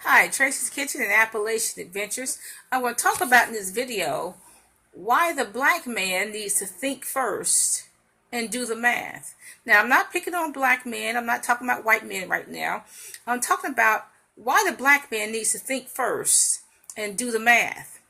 Hi, Tracy's Kitchen and Appalachian Adventures. I want to talk about in this video why the black man needs to think first and do the math. Now, I'm not picking on black men. I'm not talking about white men right now. I'm talking about why the black man needs to think first and do the math.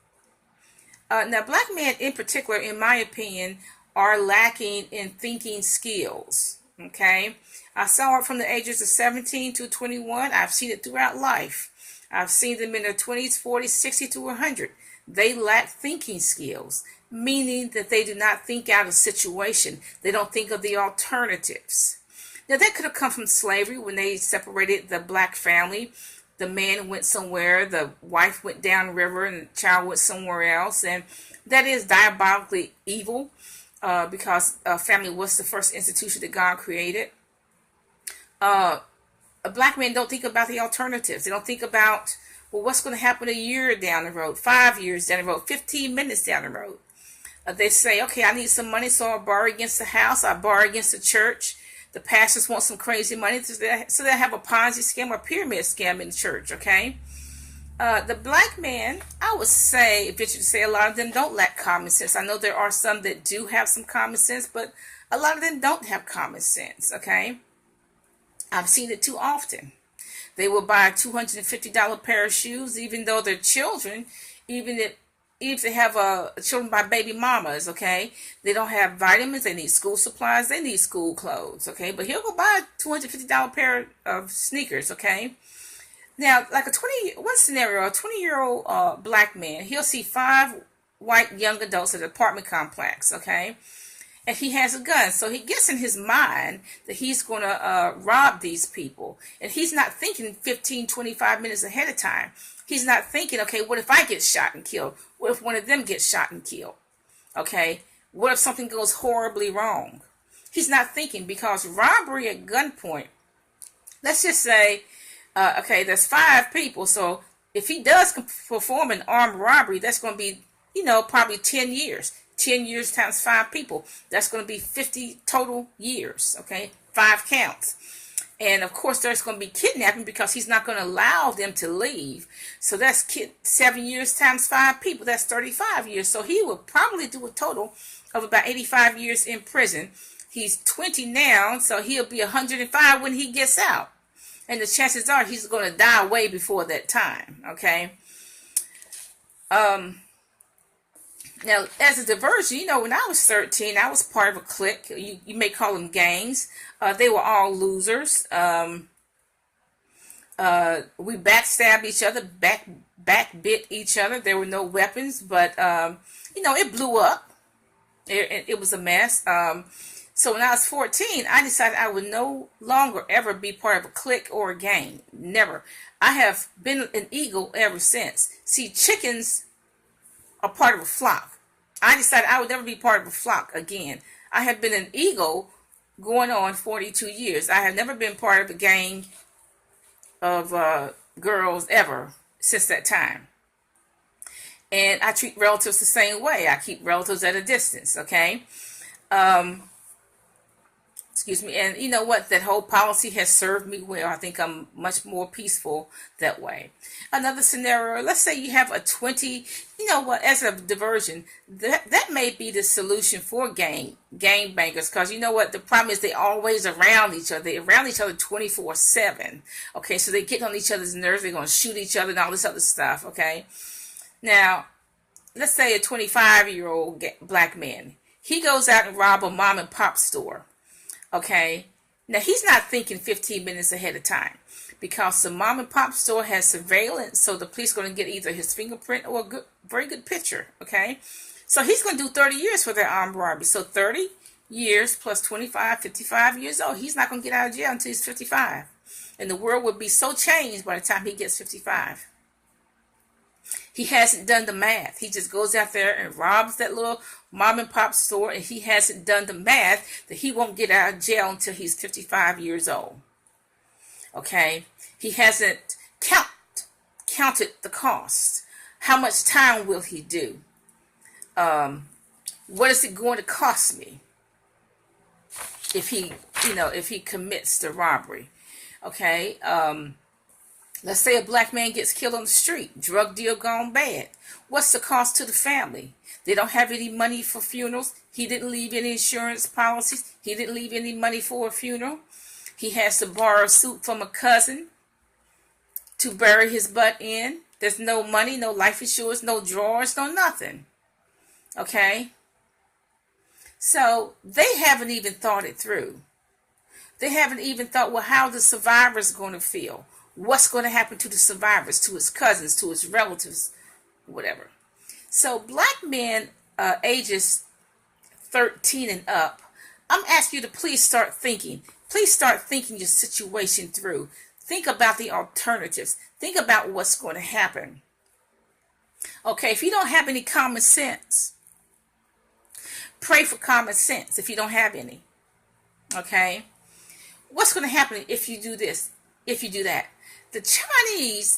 Now, black men in particular, in my opinion, are lacking in thinking skills. Okay, I saw it from the ages of 17 to 21. I've seen it throughout life. I've seen them in their 20s, 40s, 60 to 100. They lack thinking skills, meaning that they do not think out a situation. They don't think of the alternatives. Now, that could have come from slavery when they separated the black family. The man went somewhere, the wife went downriver, and the child went somewhere else. And that is diabolically evil because family was the first institution that God created. Black men don't think about the alternatives. They don't think about, well, what's going to happen a year down the road, 5 years down the road, 15 minutes down the road. They say, okay, I need some money, so I'll borrow against the house, I borrow against the church. The pastors want some crazy money, so they have a Ponzi scam or pyramid scam in the church, okay? The black man, I would say, venture to say, a lot of them don't lack common sense. I know there are some that do have some common sense, but a lot of them don't have common sense, okay? I've seen it too often. They will buy a $250 pair of shoes, even though they're children, even if they have children by baby mamas, okay? They don't have vitamins, they need school supplies, they need school clothes, okay? But he'll go buy a $250 pair of sneakers, okay? Now, like one scenario, a 20-year-old black man, he'll see 5 white young adults at an apartment complex, okay? And he has a gun, so he gets in his mind that he's going to rob these people. And he's not thinking 15, 25 minutes ahead of time. He's not thinking, okay, what if I get shot and killed? What if one of them gets shot and killed? Okay, what if something goes horribly wrong? He's not thinking, because robbery at gunpoint, let's just say, okay, there's 5 people. So if he does perform an armed robbery, that's going to be, probably 10 years. 10 years times 5 people. That's going to be 50 total years, okay? 5 counts. And of course, there's going to be kidnapping because he's not going to allow them to leave. So that's 7 years times 5 people. That's 35 years. So he will probably do a total of about 85 years in prison. He's 20 now, so he'll be 105 when he gets out. And the chances are he's going to die way before that time, okay? Now, as a diversion, when I was 13, I was part of a clique. You may call them gangs. They were all losers. We backstabbed each other, backbit each other. There were no weapons, but, it blew up. It was a mess. So when I was 14, I decided I would no longer ever be part of a clique or a gang. Never. I have been an eagle ever since. See, chickens are part of a flock. I decided I would never be part of a flock again. I have been an eagle going on 42 years. I have never been part of a gang of girls ever since that time. And I treat relatives the same way. I keep relatives at a distance, okay? Excuse me. And you know what? That whole policy has served me well. I think I'm much more peaceful that way. Another scenario, let's say you have a 20, as a diversion, that may be the solution for gang bangers, because you know what? The problem is they always around each other. They're around each other 24/7. Okay, so they get on each other's nerves. They're going to shoot each other and all this other stuff, okay? Now, let's say a 25-year-old black man. He goes out and robs a mom and pop store. Okay, now he's not thinking 15 minutes ahead of time, because the mom and pop store has surveillance, so the police are going to get either his fingerprint or a very good picture, okay? So he's going to do 30 years for that armed robbery. So 30 years plus 25, 55 years old. He's not going to get out of jail until he's 55. And the world will be so changed by the time he gets 55. He hasn't done the math. He just goes out there and robs that little mom and pop store, and he hasn't done the math that he won't get out of jail until he's 55 years old. Okay? He hasn't counted the cost. How much time will he do? What is it going to cost me if he commits the robbery? Okay? Let's say a black man gets killed on the street, drug deal gone bad. What's the cost to the family? They don't have any money for funerals. He didn't leave any insurance policies. He didn't leave any money for a funeral. He has to borrow a suit from a cousin to bury his butt in. There's no money, no life insurance, no drawers, no nothing. Okay? So they haven't even thought it through. They haven't even thought, well, how the survivor's going to feel. What's going to happen to the survivors, to his cousins, to his relatives, whatever. So black men ages 13 and up, I'm asking you to please start thinking. Please start thinking your situation through. Think about the alternatives. Think about what's going to happen. Okay, if you don't have any common sense, pray for common sense if you don't have any. Okay? What's going to happen if you do this, if you do that? The Chinese,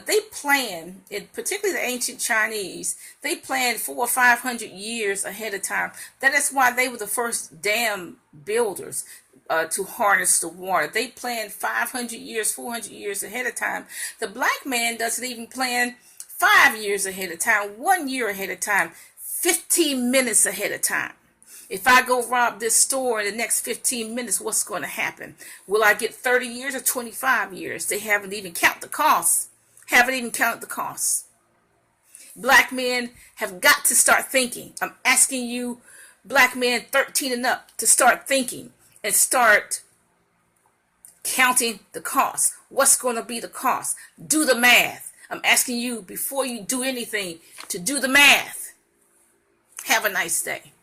they plan, particularly the ancient Chinese, they planned 400 or 500 years ahead of time. That is why they were the first dam builders to harness the water. They planned 500 years, 400 years ahead of time. The black man doesn't even plan 5 years ahead of time, 1 year ahead of time, 15 minutes ahead of time. If I go rob this store in the next 15 minutes, what's going to happen? Will I get 30 years or 25 years? They haven't even counted the costs. Black men have got to start thinking. I'm asking you, black men 13 and up, to start thinking and start counting the costs. What's going to be the cost? Do the math. I'm asking you, before you do anything, to do the math. Have a nice day.